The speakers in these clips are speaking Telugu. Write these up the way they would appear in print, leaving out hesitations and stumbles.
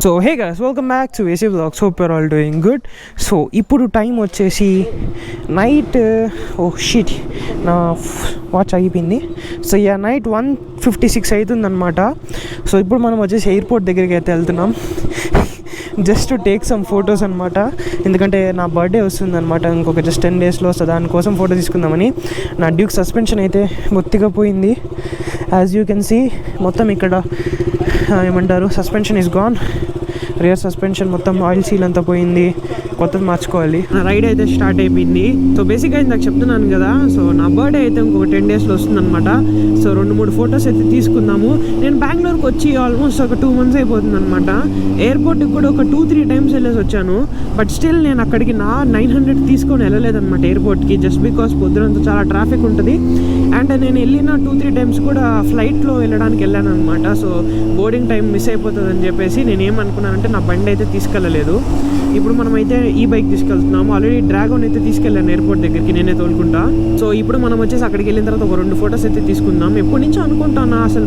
So hey guys, welcome back to AC vlogs. Hope your all doing good. So ఇప్పుడు టైం వచ్చేసి నైట్ షిట్ నా వాచ్ అయిపోయింది. సో నైట్ 1:56 అవుతుందన్నమాట. సో ఇప్పుడు మనం వచ్చేసి ఎయిర్పోర్ట్ దగ్గరికి అయితే వెళ్తున్నాం just to take some photos అనమాట. ఎందుకంటే నా బర్త్డే వస్తుందన్నమాట ఇంకొక జస్ట్ 10 daysలో. సో దానికోసం ఫోటో తీసుకుందామని. నా డ్యూక్ సస్పెన్షన్ అయితే మొత్తిగా పోయింది. యాజ్ యూ కెన్ సీ మొత్తం ఇక్కడ ఏమంటారు, suspension is gone. Rear suspension మొత్తం ఆయిల్ సీల్ అంతా పోయింది, కొత్తది మార్చుకోవాలి. నా రైడ్ అయితే స్టార్ట్ అయిపోయింది. సో బేసిక్గా ఇందాక చెప్తున్నాను కదా, సో నా బర్త్డే అయితే ఇంకొక 10 daysలో వస్తుందన్నమాట. సో 2-3 ఫొటోస్ అయితే తీసుకుందాము. నేను బెంగళూరుకి వచ్చి ఆల్మోస్ట్ ఒక 2 months అయిపోతుంది అనమాట. ఎయిర్పోర్ట్కి కూడా ఒక 2-3 times వెళ్ళేసి వచ్చాను. బట్ స్టిల్ నేను అక్కడికి నా 900 తీసుకొని వెళ్ళలేదన్నమాట ఎయిర్పోర్ట్కి, జస్ట్ బికాస్ పొద్దునంతా చాలా ట్రాఫిక్ ఉంటుంది. అండ్ నేను వెళ్ళిన 2-3 times కూడా ఫ్లైట్లో వెళ్ళడానికి వెళ్ళాను అనమాట. సో బోర్డింగ్ టైం మిస్ అయిపోతుంది అని చెప్పేసి నేను ఏమనుకున్నానంటే నా బండి అయితే తీసుకెళ్ళలేదు. ఇప్పుడు మనం అయితే ఈ బైక్ తీసుకెళ్తున్నాము. ఆల్రెడీ డ్రాగన్ అయితే తీసుకెళ్ళాను ఎయిర్పోర్ట్ దగ్గరికి, నేనే తోలుకుంటా. సో ఇప్పుడు మనం వచ్చేసి అక్కడికి వెళ్ళిన తర్వాత ఒక 2 photos అయితే తీసుకుందాం. ఎప్పటి నుంచో అనుకుంటాను అసలు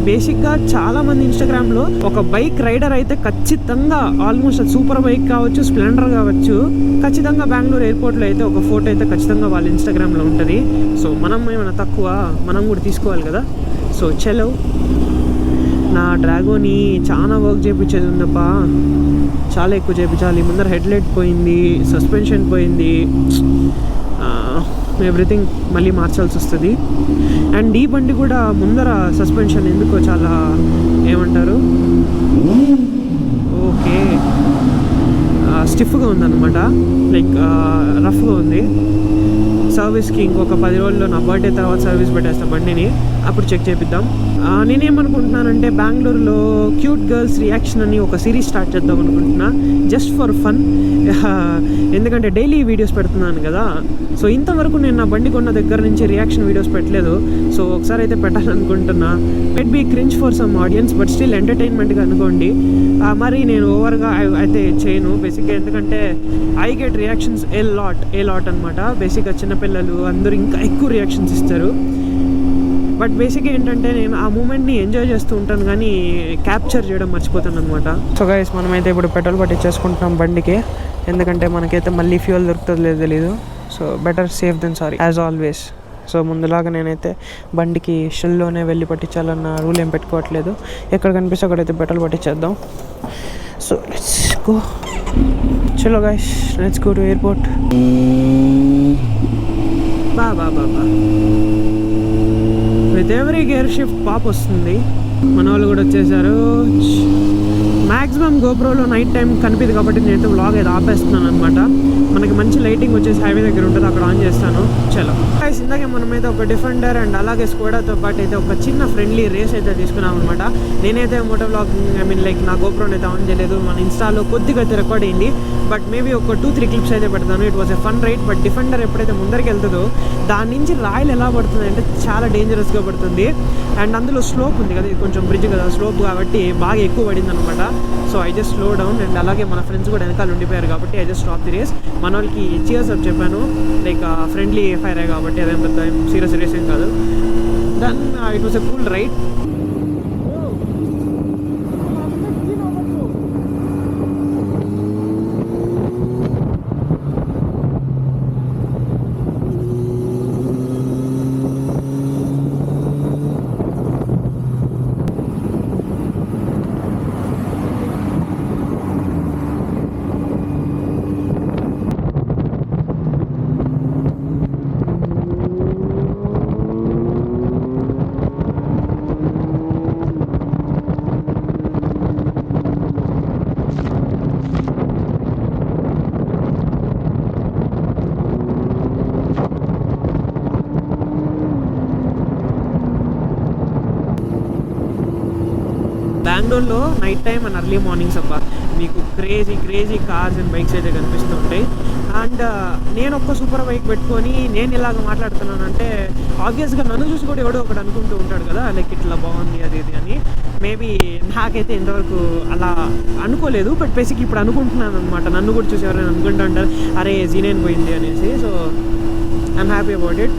బేసిక్గా చాలా మంది ఇన్స్టాగ్రామ్లో ఒక బైక్ రైడర్ అయితే ఖచ్చితంగా ఆల్మోస్ట్ సూపర్ బైక్ కావచ్చు, స్ప్లెండర్ కావచ్చు, ఖచ్చితంగా బెంగళూరు ఎయిర్పోర్ట్లో అయితే ఒక ఫోటో అయితే ఖచ్చితంగా వాళ్ళ ఇన్స్టాగ్రామ్లో ఉంటుంది. సో మనం ఏమైనా తక్కువ, మనం కూడా తీసుకోవాలి కదా. సో చలో, నా డ్రాగోని చాలా వర్క్ చేయించేది ఉందప్పా, చాలా ఎక్కువ చేయించాలి. ముందర హెడ్లైట్ పోయింది, సస్పెన్షన్ పోయింది, ఎవ్రీథింగ్ మళ్ళీ మార్చాల్సి వస్తుంది. అండ్ ఈ బండి కూడా ముందర సస్పెన్షన్ ఎందుకో చాలా ఏమంటారు, ఓకే స్టిఫ్గా ఉందన్నమాట, లైక్ రఫ్గా ఉంది. సర్వీస్కి ఇంకొక 10 రోజుల్లో నా బర్త్డే తర్వాత సర్వీస్ పెట్టేస్తాను బండిని, అప్పుడు చెక్ చేపిద్దాం. నేనేమనుకుంటున్నానంటే బెంగళూరులో క్యూట్ గర్ల్స్ రియాక్షన్ అని ఒక సిరీస్ స్టార్ట్ చేద్దాం అనుకుంటున్నా, జస్ట్ ఫర్ ఫన్. ఎందుకంటే డైలీ వీడియోస్ పెడుతున్నాను కదా. సో ఇంతవరకు నేను నా బండి కొన్న దగ్గర నుంచి రియాక్షన్ వీడియోస్ పెట్టలేదు. సో ఒకసారి అయితే పెట్టాలనుకుంటున్నా. It be cringe for some audience, but still ఎంటర్టైన్మెంట్గా అనుకోండి. మరి నేను ఓవర్గా అయితే చేయను బేసిక్గా, ఎందుకంటే I get reactions a lot అనమాట. బేసిక్గా చిన్నపిల్లలు అందరూ ఇంకా ఎక్కువ రియాక్షన్స్ ఇస్తారు. బట్ బేసిక్గా ఏంటంటే నేను ఆ మూమెంట్ని ఎంజాయ్ చేస్తూ ఉంటాను, కానీ క్యాప్చర్ చేయడం మర్చిపోతాను అనమాట. సో గైస్, మనమైతే ఇప్పుడు పెట్రోల్ పట్టించేసుకుంటున్నాం బండికి, ఎందుకంటే మనకైతే మళ్ళీ ఫ్యూయల్ దొరుకుతుంది లేదు తెలీదు. So better safe then sorry as always. So ముందులాగా నేనైతే బండికి షెల్లోనే వెళ్ళి పట్టించాలన్న రూల్ ఏం పెట్టుకోవట్లేదు. ఎక్కడ కనిపిస్తే అక్కడైతే పెట్రోల్ పట్టించేద్దాం. సో లెట్స్ గో, చలో guys, let's go to airport. Baba with every gear shift pop వస్తుంది. మన వాళ్ళు కూడా వచ్చేసారు. మ్యాక్సిమం గోప్రోలో నైట్ టైం కనిపిది కాబట్టి నేనైతే వ్లాగ్ అయితే ఆపేస్తున్నాను అనమాట. మనకి మంచి లైటింగ్ వచ్చేసి హైవే దగ్గర ఉంటుంది, అక్కడ ఆన్ చేస్తాను. చలో గైస్, ఇందాకే మనమైతే ఒక డిఫెండర్ అండ్ అలాగే స్కోడాతో పాటు అయితే ఒక చిన్న ఫ్రెండ్లీ రేస్ అయితే తీసుకున్నాం అనమాట. నేనైతే మోటో వ్లాగింగ్ లైక్ నా గోప్రోని అయితే ఆన్ చేయలేదు. మన ఇన్స్టాలో కొద్దిగా అయితే రికార్డ్ అయింది, బట్ మేబీ ఒక 2-3 clips అయితే పెడతాను. It was a fun ride. But Defender ఎప్పుడైతే ముందరికి వెళ్తుందో దాని నుంచి రాయిలు ఎలా పడుతుంది అంటే చాలా డేంజరస్గా పడుతుంది. అండ్ అందులో స్లోప్ ఉంది కదా, ఇది కొంచెం బ్రిడ్జ్ కదా, స్లోప్ కాబట్టి బాగా ఎక్కువ పడింది అనమాట. So I just slow down. And అలాగే మన ఫ్రెండ్స్ కూడా వెనకాల ఉండిపోయారు కాబట్టి I just stop the race. మన వాళ్ళకి చియర్స్ అప్ చెప్పాను, లైక్ ఫ్రెండ్లీ ఫైర్ కాబట్టి అదేం పెద్ద సీరియస్ రేస్ ఏం కాదు. Then it was a cool ride. బెంగళూరులో night time and early mornings అబ్బా మీకు క్రేజీ కార్స్ అండ్ బైక్స్ అయితే కనిపిస్తూ ఉంటాయి. అండ్ నేను ఒక్క సూపర్ బైక్ పెట్టుకొని నేను ఇలాగ మాట్లాడుతున్నానంటే ఆబ్వియస్గా నన్ను చూసి కూడా ఎవడో ఒకటి అనుకుంటూ ఉంటాడు కదా, లైక్ ఇట్లా బాగుంది అది ఇది అని. మేబీ నాకైతే ఇంతవరకు అలా అనుకోలేదు, బట్ బేసిక్ ఇప్పుడు అనుకుంటున్నాను అనమాట. నన్ను కూడా చూసి ఎవరైనా అనుకుంటూ ఉంటారు అరే జీనేన్ పోయింది అనేసి. So I'm happy about it.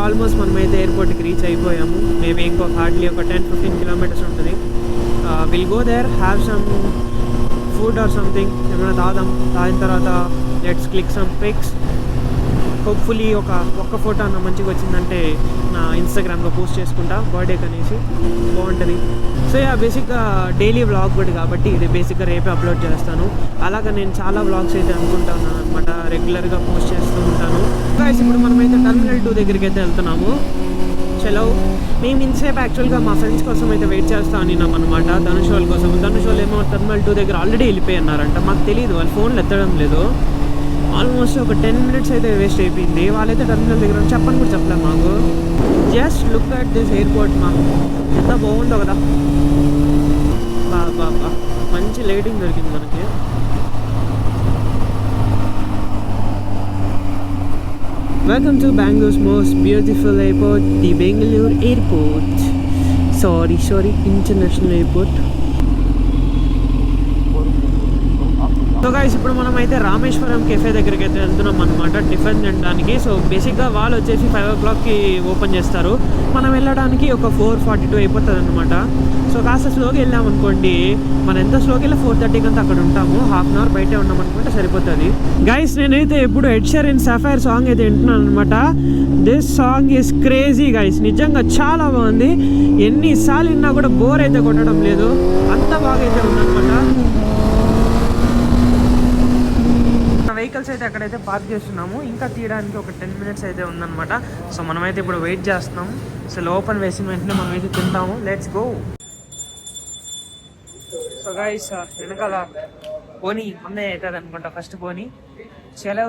Almost మనమైతే ఎయిర్పోర్ట్కి రీచ్ అయిపోయాము. మేబీ ఇంకో హార్డ్లీ ఒక 10-15 kilometers ఉంటుంది. We'll go there, have some food or something ఏమైనా తాగిన తర్వాత let's click some pics. Hopefully ఒక్క ఫోటో అన్న మంచిగా వచ్చిందంటే నా ఇన్స్టాగ్రామ్లో పోస్ట్ చేసుకుంటా బర్త్డేకి అనేసి, బాగుంటుంది. సో బేసిక్గా డైలీ వ్లాగ్ కూడా కాబట్టి ఇది బేసిక్గా రేపే అప్లోడ్ చేస్తాను. అలాగా నేను చాలా వ్లాగ్స్ అయితే అనుకుంటాను అనమాట, రెగ్యులర్గా పోస్ట్ చేస్తూ ఉంటాను. గైస్ ఇప్పుడు మనమైతే టర్మినల్ 2 దగ్గరికి అయితే వెళ్తున్నాము. చలో, మేము ఇన్సేపు యాక్చువల్గా మా ఫ్రెండ్స్ కోసం అయితే వెయిట్ చేస్తా అనినాం అనమాట, ధనుష్ వాళ్ళ కోసం. ధనుష్ వాళ్ళు ఏమో టర్మినల్ 2 దగ్గర ఆల్రెడీ వెళ్ళిపోయినారంట. మాకు తెలియదు, వాళ్ళు ఫోన్లు ఎత్తడం లేదు. ఆల్మోస్ట్ ఒక 10 minutes అయితే వేస్ట్ అయిపోయింది. వాళ్ళైతే టర్మినల్ దగ్గర చెప్పని కూడా చెప్పలేదు మాకు. Just look at this airport మాకు ఎంత బాగుందో కదా. బా మంచి లైటింగ్ దొరికింది మనకి. Welcome to Bengaluru's most beautiful airport, the Bengaluru Airport. Sorry, International Airport. So guys ఇప్పుడు మనం అయితే రామేశ్వరం కెఫే దగ్గరికి అయితే వెళ్తున్నాం అనమాట, టిఫిన్ తినడానికి. సో బేసిక్గా వాళ్ళు వచ్చేసి 5 o'clockకి ఓపెన్ చేస్తారు. మనం వెళ్ళడానికి ఒక 4:42 అయిపోతుంది అనమాట. సో కాస్త స్లోగా వెళ్ళాం అనుకోండి, మనం ఎంత స్లోగా వెళ్ళి 4:30 అంతా అక్కడ ఉంటాము. హాఫ్ అన్ అవర్ బయటే ఉన్నాం అనుకుంటే సరిపోతుంది. గైస్ నేనైతే ఇప్పుడు ఎడ్ షీరన్ సఫైర్ సాంగ్ అయితే వింటున్నాను అనమాట. This song is crazy guys, నిజంగా చాలా బాగుంది. ఎన్నిసార్లు విన్నా కూడా బోర్ అయితే కొట్టడం లేదు, అంత బాగా అయితే ఉందన్నమాట. వెహికల్స్ అయితే అక్కడైతే పార్క్ చేస్తున్నాము, ఇంకా తీయడానికి ఒక 10 minutes అయితే ఉందన్నమాట. సో మనమైతే ఇప్పుడు వెయిట్ చేస్తున్నాం. సో ఓపెన్ వేసిన వెంటనే మనం అయితే తింటాము. Let's go. సో గైస్ వెనకాల పోనీ అన్నయ్య అవుతుంది అనుకుంటా, ఫస్ట్ పోనీ. చలో,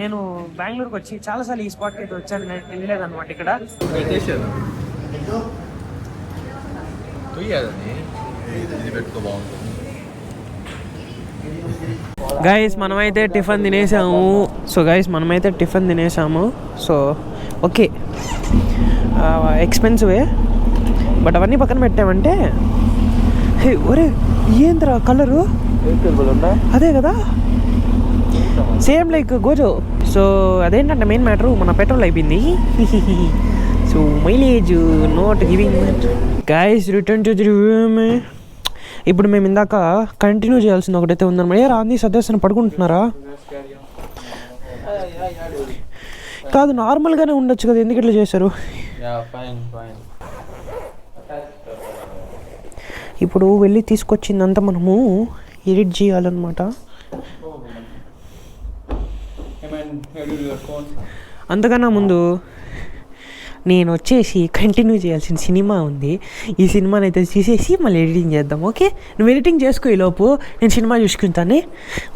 నేను బెంగళూరుకి వచ్చి చాలాసార్లు ఈ స్పాట్కి అయితే వచ్చాను, నేను వెళ్ళలేదు అనమాట ఇక్కడ. గైస్ మనమైతే టిఫిన్ తినేసాము. సో ఓకే, ఎక్స్పెన్సివే, బట్ అవన్నీ పక్కన పెట్టామంటే ఒరే ఏంద్రా కలరు అదే కదా, సేమ్ లైక్ గోజో. సో అదేంటంటే మెయిన్ మ్యాటర్, మన పెట్రోల్ అయిపోయింది. So mileage not giving. Guys return to the room. ఇప్పుడు మేము ఇందాక కంటిన్యూ చేయాల్సింది ఒకటైతే ఉందన్నమాట. రాంది సదస్సును పడుకుంటున్నారా? కాదు, నార్మల్గానే ఉండొచ్చు కదా, ఎందుకు ఇట్లా చేశారు? ఇప్పుడు వెళ్ళి తీసుకొచ్చిందంతా మనము ఎడిట్ చేయాలన్నమాట. అంతకన్నా ముందు నేను వచ్చేసి కంటిన్యూ చేయాల్సిన సినిమా ఉంది. ఈ సినిమాని అయితే తీసేసి మళ్ళీ ఎడిటింగ్ చేద్దాం. ఓకే, నువ్వు ఎడిటింగ్ చేసుకో, ఈ లోపు నేను సినిమా చూసుకుంటాను.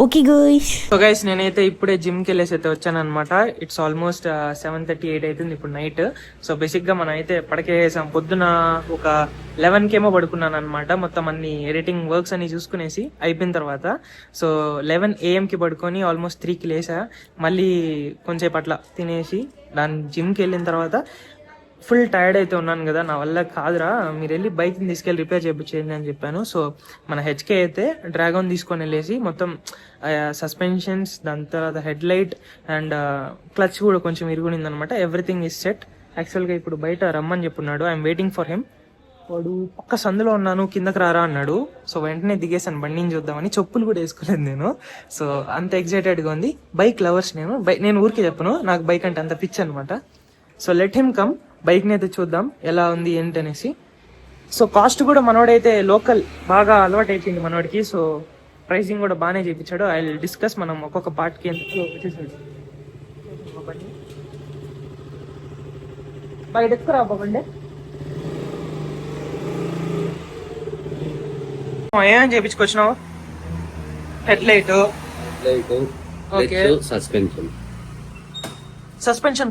Okay guys. సో గైస్ నేనైతే ఇప్పుడే జిమ్కి వెళ్ళేసి అయితే వచ్చాను అనమాట. ఇట్స్ ఆల్మోస్ట్ 7:38 అవుతుంది ఇప్పుడు నైట్. సో బేసిక్గా మనం అయితే పడకేసాం. పొద్దున ఒక 11 పడుకున్నాను అనమాట. మొత్తం అన్ని ఎడిటింగ్ వర్క్స్ అన్ని చూసుకునేసి అయిపోయిన తర్వాత సో 11 AM పడుకొని ఆల్మోస్ట్ 3కి లేసా. మళ్ళీ కొంచెంసేపు అట్లా తినేసి దాని జిమ్కి వెళ్ళిన తర్వాత ఫుల్ టైర్డ్ అయితే ఉన్నాను కదా, నా వల్ల కాదురా, మీరు వెళ్ళి బైక్ని తీసుకెళ్ళి రిపేర్ చేయించేయండి అని చెప్పాను. సో మన HK అయితే డ్రాగన్ తీసుకొని వెళ్ళేసి మొత్తం సస్పెన్షన్స్, దాని తర్వాత హెడ్ లైట్ అండ్ క్లచ్ కూడా కొంచెం ఇరుగునింది అనమాట. Everything is set. యాక్చువల్గా ఇప్పుడు బయట రమ్మని చెప్పున్నాడు, ఐఎమ్ వెయిటింగ్ ఫర్ హిమ్. వాడు పక్క సందులో ఉన్నాను, కిందకి రారా అన్నాడు. సో వెంటనే దిగేసాను బండిని చూద్దామని. చెప్పులు కూడా వేసుకోలేదు నేను. సో అంత ఎక్సైటెడ్గా ఉంది. బైక్ లవర్స్ నేను ఊరికే చెప్పను, నాకు బైక్ అంటే అంత పిచ్ అనమాట. సో లెట్ హిమ్ కమ్, బైక్ని అయితే చూద్దాం ఎలా ఉంది ఏంటి అనేసి. సో కాస్ట్ కూడా మనోడైతే లోకల్ బాగా అలవాటు అయిపోయింది మనోడికి. సో ప్రైసింగ్ కూడా బాగానే చేయించాడు. ఐ విల్ డిస్కస్, మనం ఒక్కొక్క పార్ట్కి ఎంత వచ్చేసాడు. బయట ఎత్తుకురా బాబండి. ఏమని చేయించుకొచ్చినావు? హెడ్ లైట్, సస్పెన్షన్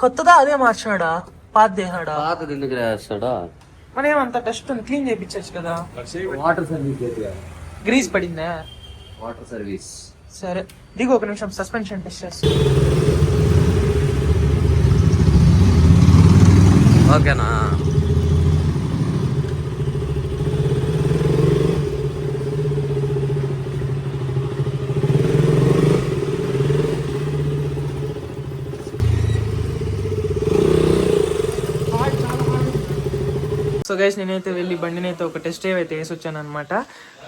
కొత్తదా అదే మార్చాడా? పాత చేసాడా? పాతది ఎందుకు రాస్తాడా? మన ఏమంత టెస్ట్ క్లీన్ చేయించచ్చు కదా. వాటర్ సర్వీస్ గ్రీస్ పడిందా? Water service. సరే దిగు, ఒక నిమిషం సస్పెన్షన్ టెస్ట్ చేస్తా. ఓకేనా? సో సో గైస్ నేనైతే వెళ్ళి బండిని అయితే ఒక టెస్ట్ డ్రైవ్ అయితే వేసి వచ్చాను అనమాట.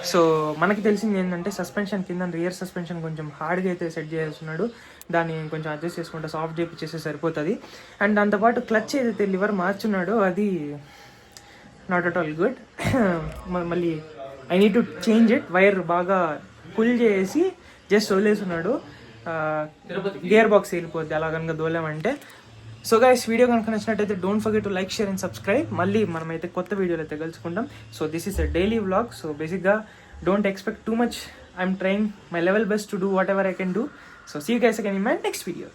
సో మనకి తెలిసింది ఏంటంటే సస్పెన్షన్ కింద రియర్ సస్పెన్షన్ కొంచెం హార్డ్గా అయితే సెట్ చేస్తున్నాడు. దాన్ని కొంచెం అడ్జస్ట్ చేసుకుంటే సాఫ్ట్ చేపించేస్తే సరిపోతుంది. అండ్ దాంతోపాటు క్లచ్ ఏదైతే లివర్ మార్చున్నాడో అది నాట్ అట్ ఆల్ గుడ్. మళ్ళీ I need to change it. Wire బాగా పుల్ చేసి జస్ట్ వదిలేస్తున్నాడు. గేర్ బాక్స్ వెళ్ళిపోద్ది అలా కనుక దోలేమంటే. సో గైస్ వీడియో కనుక నచ్చినట్టయితే don't forget to like, share and subscribe. మళ్ళీ మనమైతే కొత్త వీడియోలు అయితే కలుసుకుంటాం. So this is a daily vlog. So బేసిక్గా don't expect too much. I'm trying my level best to do whatever I can do. So see you guys again in my next video.